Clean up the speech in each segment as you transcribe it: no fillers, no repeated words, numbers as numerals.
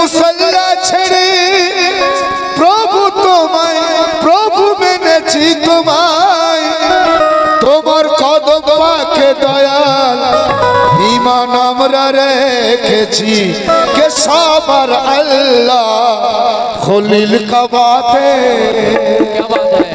মুসল্লা ছেড়ে প্রভু তোমায়, প্রভু মেনেছি তোমায়, তোমার কদম পাকে দয়াল ঈমান আমরা রেখেছি কে সবার আল্লাহ খলিল কাবাতে। क्या बात है।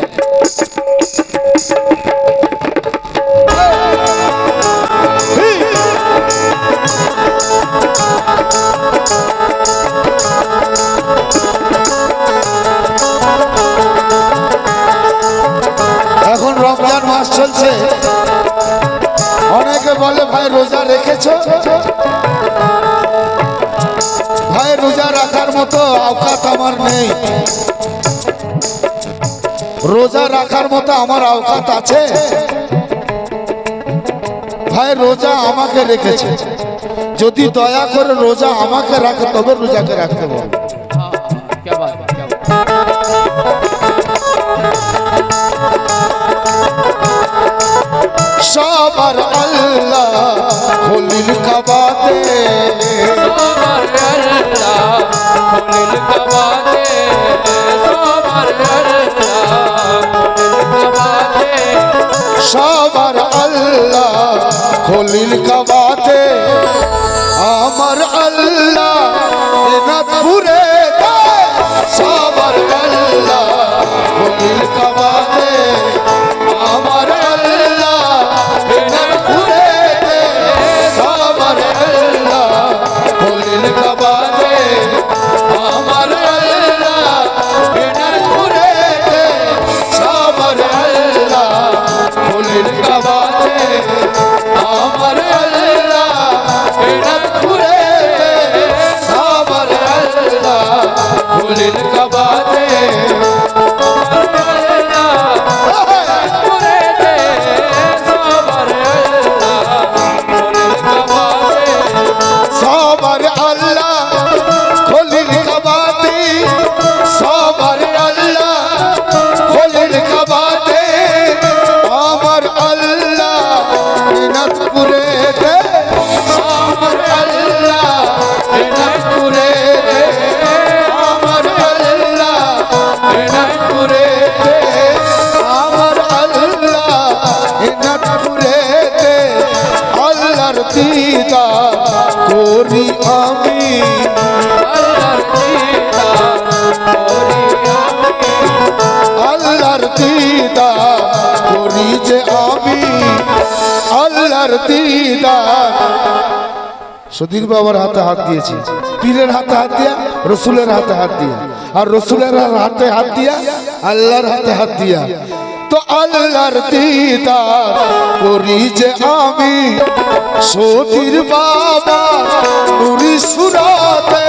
এখন রমজান মাস চলছে, অনেকে বলে ভাই রোজা রেখেছো? ভাই রোজা রাখার মতো আওকাত আমার নেই। রোজা রাখার মতো আমার আওকাত আছে? ভাই রোজা আমাকে রেখেছে, যদি দয়া করে রোজা আমাকে রাখে তবে রোজাকে রাখতে বল। क्या बात है, क्या बात है। সবার আল্লাহ খলিল কাবাতে, সবার আল্লাহ খলিল কাবাতে, সবার আল্লাহ খলিল কাবাতে, আমার আল্লাহ এনাদপুরে সবার আল্লাহ খলিল কাবাতে, আমার আল্লাহ এনাদপুরে সবার আল্লাহ খলিল কাবাতে, আমার আল্লাহ এনাদপুরে সবার আল্লাহ খলিল কাবাতে, আমার আল্লাহ এনাদপুরে সবার আল্লাহ খলিল কাবাতে, সবার আল্লাহ খলিল কাবাতে, সবার আল্লাহ খলিল কাবাতে, আমার আল্লাহ এনাদপুরে আমার আল্লাহ এনাদপুরে, আমার আল্লাহ এনাদপুরে, আমার আল্লাহ এনাদপুরে আল্লাহর দিদার করি আমি, আল্লাহর দিদার করি যে আমি, আল্লাহর দিদার। সুধীর বাবার হাতে হাত দিয়েছি, পীরের হাতে হাত দিয়া, রসুলের হাতে হাত দিয়া, আর রসুলের হাতে হাত দিয়া, আল্লাহর হাতে হাত দিয়া, তো আল্লাহর দিদার করি যে আমি। সুধীর বাবা নুরি সুরাতে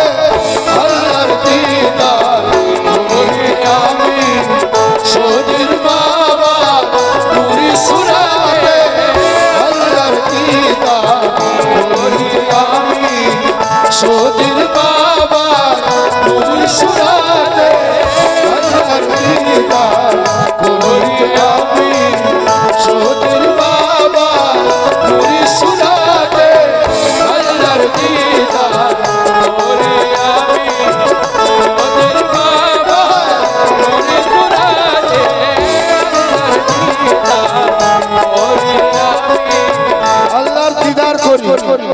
আল্লাহর দিদার করি আমি, সুধীর বাবা নুরি সুরাতে আল্লাহর দিদার করি আমি, সুধীর বাবা নুরি সুরাতে আল্লাহর দিদার করি আমি, সুধীর বাবা নুরি সুরাতে আল্লাহর দিদার করি আমি, সুধীর বাবা নুরি সুরাতে আল্লাহর দিদার করি আমি। আল্লাহর দিদার করি,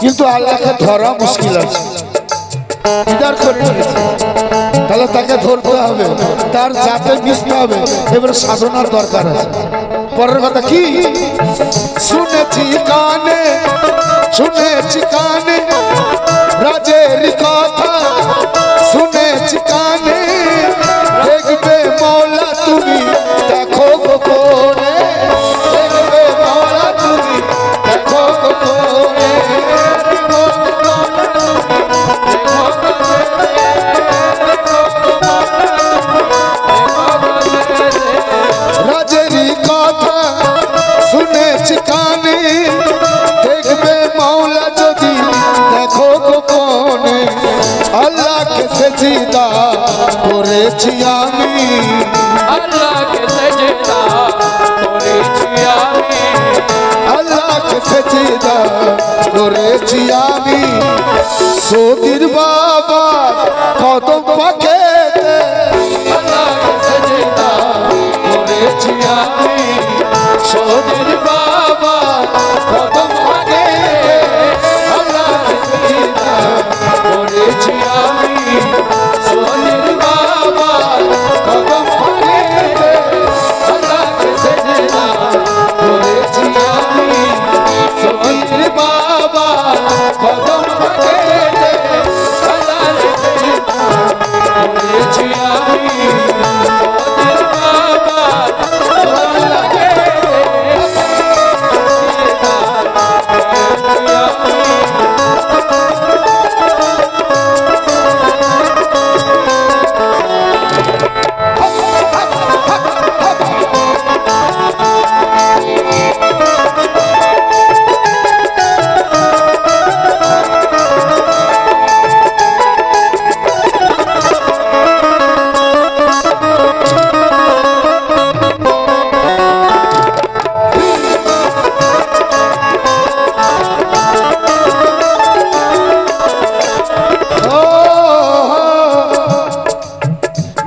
কিন্তু আল্লাহকে ধরা মুশকিল আছে। দিদার করে নিয়েছে, তাহলে তাকে ধরতে হবে, তার জাতে মিশতে হবে, এবারে সাধনার দরকার আছে। পরের কথা কি? শুনেছি কানে, শুনেছি কানে রাজের কথা, শুনেছি কানে দেখবে মৌলা তুমি দেখো গোপনে, দেখবে মৌলা তুমি দেখো গোপনে, রাজের কথা শুনেছি কানে দেখবে মৌলা যদি দেখো গোপনে, আল্লাহকে সেজদা করেছি আমি, আল্লাহকে সেজদা করেছি আমি, আল্লাহকে সেজদা করেছি আমি, সতীর বাবা কদম পাখেতে আল্লাহকে সেজদা করেছি আমি সতীর বাবা কদম আগে আল্লাহকে সেজদা করেছি আমি সতীর বাবা কদম আগে আল্লাহকে সেজদা করেছি আমি সতীর বাবা কদম আগে আল্লাহকে সেজদা করেছি আমি সতীর বাবা কদম আগে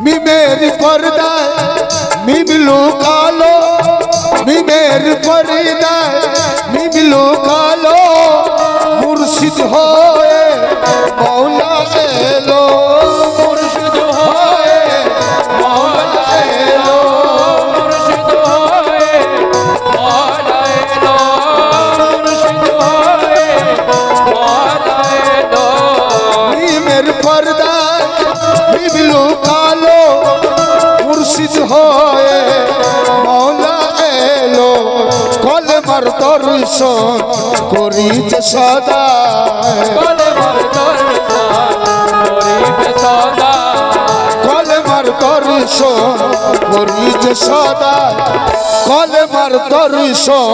মিমের পর্দায় মিমলু কালো মিমের পর্দায় মিমলু কালো মুর্শিদ হয়ে মৌলা এলো মুর্শিদ হয়ে মওলা এলো মুর্শিদ হয়ে মওলা এলো মুর্শিদ হয়ে মওলা এলো মিমের পর্দায় মিমলু কালো মুর্শিদ হয়ে মৌলা এলো কলমার দর্শন করিতে সদা কলমার দর্শন করিবে সদা কলমার দর্শন করিতে সদা কলমার দর্শন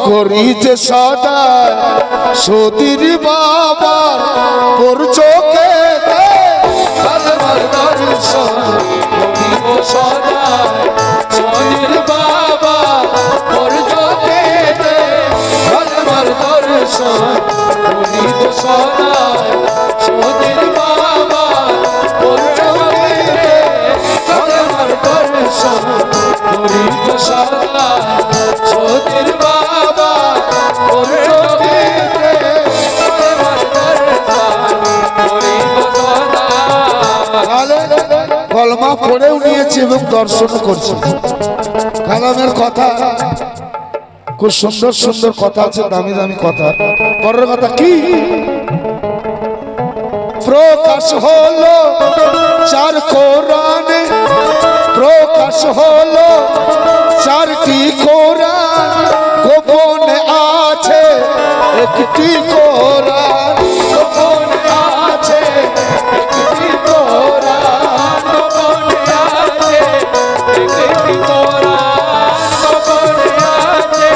করিতে সদা সতীর বাবা তোর চোখে কলমার দর্শন করিব সদা সতীর বাবা তোর চোখেতে কলমার দর্শন করিব সদা সতীর বাবা তোর চোখেতে কলমার দর্শন করিব সদা সতীর বাবা তোর চোখেতে কলমার দর্শন করিব সদা কলমা পড়েও নিয়েছে এবং দর্শন করছে কালামের কথা খুব সুন্দর সুন্দর কথা আছে দামি দামি কথা পরের কথা কি প্রকাশ হলো চার কোরআনে প্রকাশ হলো চারটি কোরআন গোপনে আছে একটি কোরআন গোপনে আছে একটি কোরআন গোপনে আছে একটি কোরআন গোপনে আছে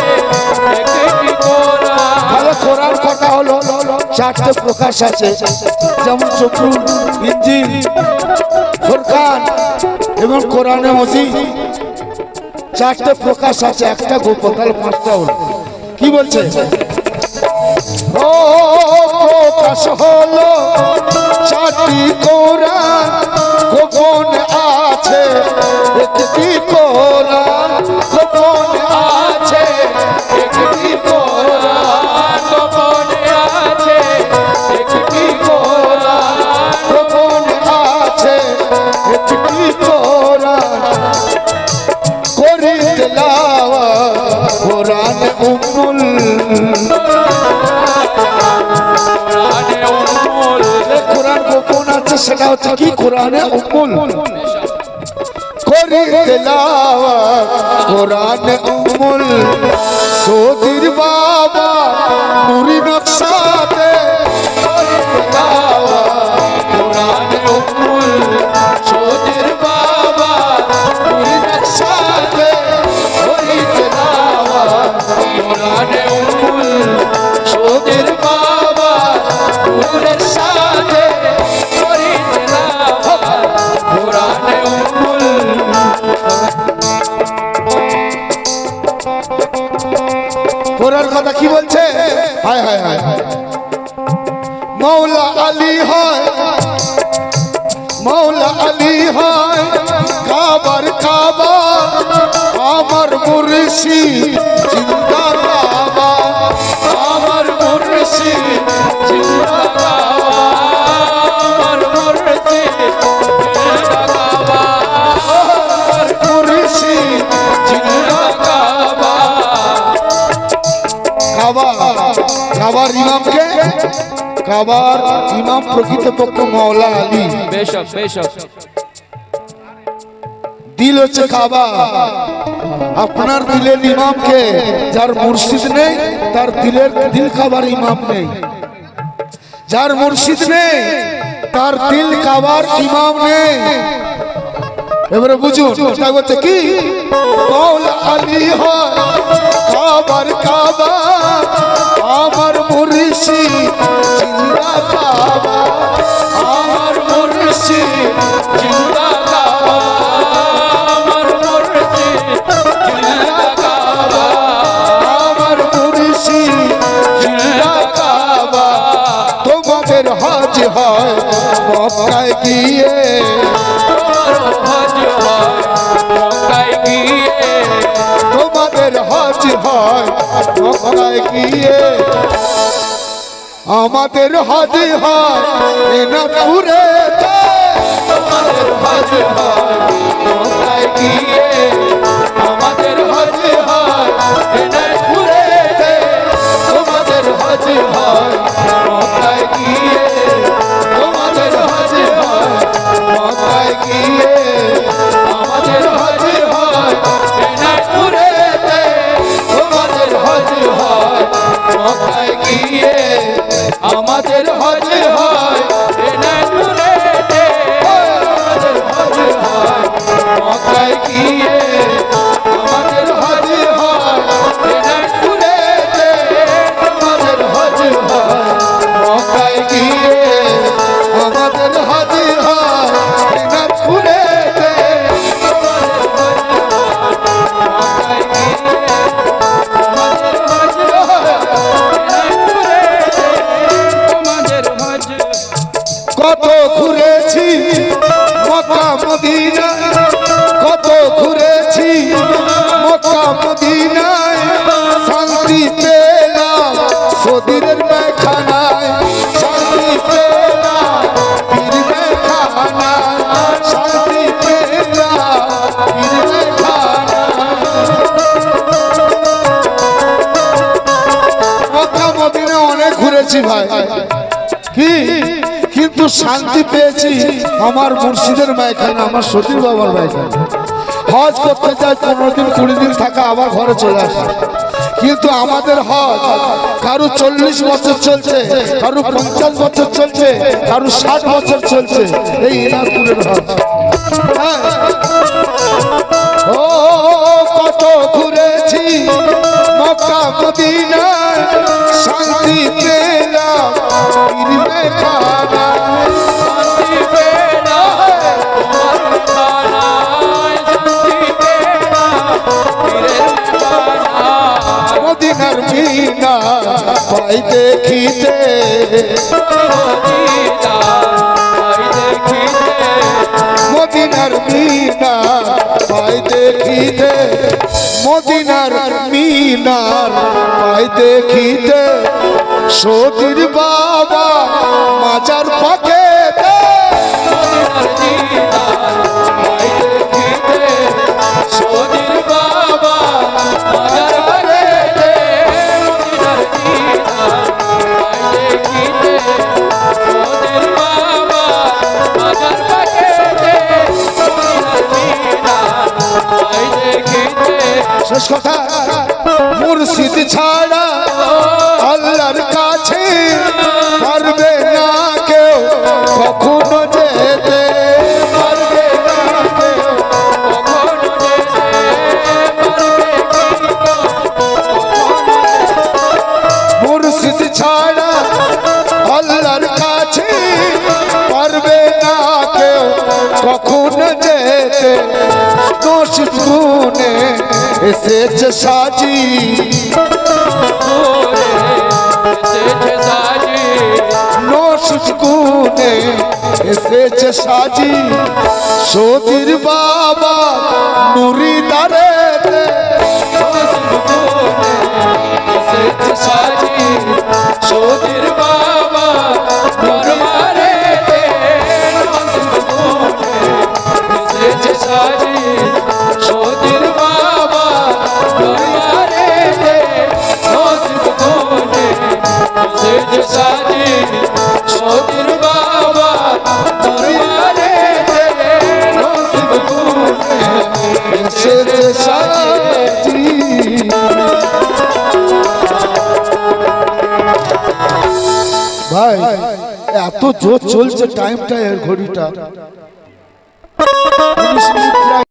একটি কোরআন ভালো কোরআন কথা হলো চারটে প্রকাশ আছে যেমন চক্রু ইঞ্জিল ফুরকান এবং কোরআনে মজিদ চারটে প্রকাশ আছে একটা গোপন তাহলে পাঁচটা হলো কি বলছে ও প্রকাশ হলো চারটি কোরআন গোপন আছে একটি কোরআন গোপন আছে একটি কোরআন গোপনে আছে একটি কোরআন গোপন আছে একটি কোরআন করি তেলাওয়া কোরআন উম্মুল কোরআনে উম্মুল কোরআন গোপন আছে সেটা হচ্ছে কি কোরআনে উম্মুল করি তেলাওয়া কোরআন উম্মুল সতীর বাবা নুরি নকশাতে করি তেলাওয়া কোরআনে উম্মুল সতীর বাবা নুরি নকশাতে করি তেলাওয়া কোরআনে উম্মুল সতীর বাবা নুরের সাথে করি তেলাওয়া কোরআনে উম্মুল কোরআন কথা কি বলছে হায় হায় হায় হায় মৌলা আলী হয়, মৌলা আলী হয় কাবার কাবা, আমার মুর্শিদ জিন্দা কাবা, আমার মুর্শিদ জিন্দা কাবা, আমার মুর্শিদ জিন্দা কাবা, আমার মুর্শিদ জিন্দা কাবা। কাবা, কাবার ইমামকে, কাবার ইমাম প্রকৃতপক্ষ মৌলা আলী। বেশক বেশক। দিল হচ্ছে কাবা, আপনার দিলের ইমামকে, যার মুর্শিদ নেই তার দিলের দিল কাবার ইমাম নেই, যার মুর্শিদ নেই তার দিল কাবার ইমাম নেই। এবারে বুঝুন তাই বলছে কি, মৌলা আলী হয় কাবার কাবা, আমার মুর্শিদ জিন্দা কাবা, আমার মুর্শিদ জিন্দা কাবা, আমার মুর্শিদ জিন্দা কাবা, আমার মুর্শিদ জিন্দা কাবা। তোমাদের হজ হয় মক্কায় গিয়ে, হজ হয় মক্কায় গিয়ে, তোমাদের হজ হয় মক্কায় গিয়ে, আমাদের হজ হয় এনাপুরে, আমাদের হজ হয় মক্কায় গিয়ে, আমাদের হজ হয় দিনাজপুরেতে, তোমাদের হজ হয় মক্কায় গিয়ে, তোমাদের হজ হয় মক্কায় গিয়ে, আমাদের হজ হয় দিনাজপুরেতে, তোমাদের হজ হয় মক্কায় গিয়ে, আমাদের হজ হয় দিনাজপুরেতে, আমাদের হজ হয় মক্কায় গিয়ে, আমাদের হজ হয় দিনাজপুরেতে, আমাদের হজ হয় মক্কায় গিয়ে, আমাদের হজ হয় এনাপুরেতে। কত ঘুরেছি মক্কা মদিনা, কত ঘুরেছি মক্কা মদিনায়, শান্তি পেলাম সদিরের মেখানায়, শান্তি পেলাম পীর মেখানায়, শান্তি পেলাম পীর মেখানায়। মক্কা মদিনা অনেক ঘুরেছি ভাই, কি কিন্তু শান্তি পেয়েছি আমার মুর্শিদের মায়খানা, আমার সতীর বাবার মায়খানা। হজ করতে যাই 15 দিন 20 দিন থাকা, আবার ঘরে চলে আসে। কিন্তু আমাদের হজ কারো 40 বছর চলছে, কারো 50 বছর চলছে, কারো 60 বছর চলছে, এই এনারপুরের হজ। হ্যাঁ। ও কত ঘুরেছি মক্কা মদিনায়, শান্তি পেলাম পীর মেখানায়, শান্তি পেলাম তোমার মেখানায়, শান্তি পেলাম পীরের মেখানায়, মদিনার মিনা পাই দেখিতে, মদিনার মিনা পাই দেখিতে, মদিনার মিনার পাই দেখিতে, সতীর বাবা মাজার পাকে, মদিনার দিদার পাই দেখিতে, সতীর বাবা মাজার বাগেতে, মদিনার দিদার পাই দেখিতে, সতীর বাবা মাজার বাগেতে, মদিনার দিদার পাই দেখিতে। শেষ কথা, মুর্শিদ ছাড়া আল্লাহর কাছে পারবে না কেউ কখনো যেতে, পারবে না কেউ কখনো যেতে পারবে কি কখনো যেতে, মুর্শিদ ছাড়া আল্লাহর কাছে পারবে না কেউ কখনো যেতে। নসিব গুনে এসেছে সাজি, এসেছে সাজি, কুনে এসেছে সাজি সতীর বাবা মুরিদারে সাজি সতীর বাবা দরবারে সাজি সতীর বাবা দরবারে সাজি সতীর বাবা দরবারে এসেছে সাজি ভাই এত জোর চলছে টাইমটা এর ঘড়িটা 19 মিনিট